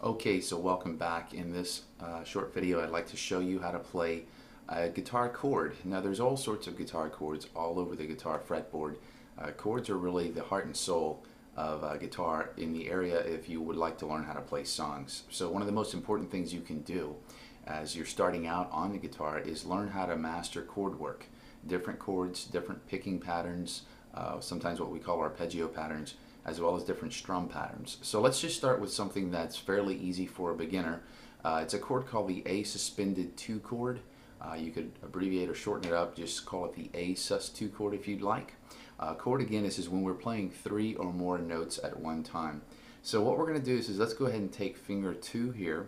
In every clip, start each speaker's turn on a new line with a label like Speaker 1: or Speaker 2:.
Speaker 1: Okay, so welcome back. In this short video, I'd like to show you how to play a guitar chord. Now, there's all sorts of guitar chords all over the guitar fretboard. Chords are really the heart and soul of guitar in the area if you would like to learn how to play songs. So one of the most important things you can do as you're starting out on the guitar is learn how to master chord work. Different chords, different picking patterns, sometimes what we call arpeggio patterns, as well as different strum patterns. So let's just start with something that's fairly easy for a beginner. It's a chord called the A suspended 2 chord. You could abbreviate or shorten it up, just call it the A sus2 chord if you'd like. Chord again, this is when we're playing 3 or more notes at one time. So what we're going to do is let's go ahead and take finger 2 here,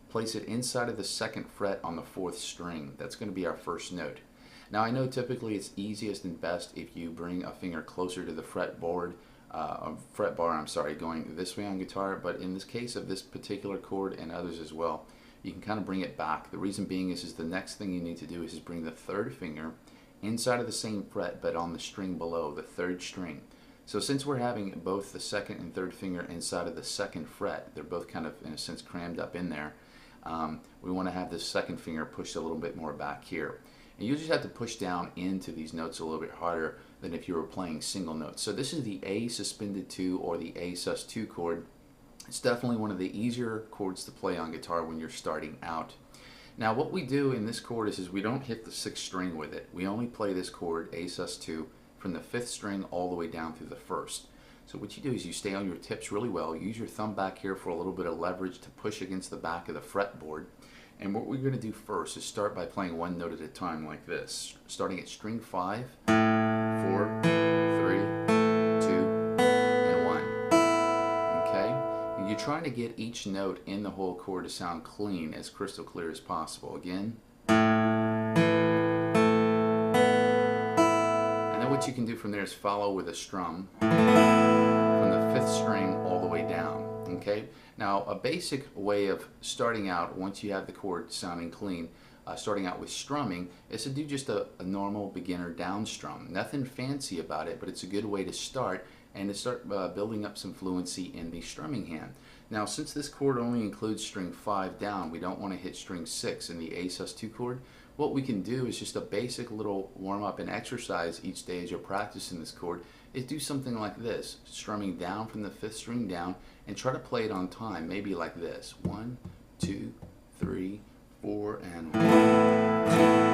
Speaker 1: place it inside of the 2nd fret on the 4th string. That's going to be our first note. Now I know typically it's easiest and best if you bring a finger closer to the fretboard, going this way on guitar, but in this case of this particular chord and others as well, you can kind of bring it back. The reason being is the next thing you need to do is bring the 3rd finger inside of the same fret but on the string below, the 3rd string. So since we're having both the 2nd and 3rd finger inside of the 2nd fret, they're both kind of in a sense crammed up in there, we want to have the 2nd finger pushed a little bit more back here. And you just have to push down into these notes a little bit harder than if you were playing single notes. So this is the A suspended 2 or the A sus2 chord. It's definitely one of the easier chords to play on guitar when you're starting out. Now what we do in this chord is we don't hit the 6th string with it. We only play this chord, A sus2, from the 5th string all the way down through the 1st. So what you do is you stay on your tips really well, use your thumb back here for a little bit of leverage to push against the back of the fretboard. And what we're going to do first is start by playing one note at a time like this, starting at string 5, 4, 3, 2, and 1. Okay? And you're trying to get each note in the whole chord to sound clean, as crystal clear as possible. Again. And then what you can do from there is follow with a strum from the 5th string all the way down. Okay? Now, a basic way of starting out, once you have the chord sounding clean, starting out with strumming, is to do just a normal beginner down strum. Nothing fancy about it, but it's a good way to start and to start building up some fluency in the strumming hand. Now, since this chord only includes string 5 down, we don't want to hit string 6 in the A sus2 chord. What we can do is just a basic little warm-up and exercise each day as you're practicing this chord is do something like this, strumming down from the 5th string down, and try to play it on time, maybe like this. 1, 2, 3, 4, and 1, 2,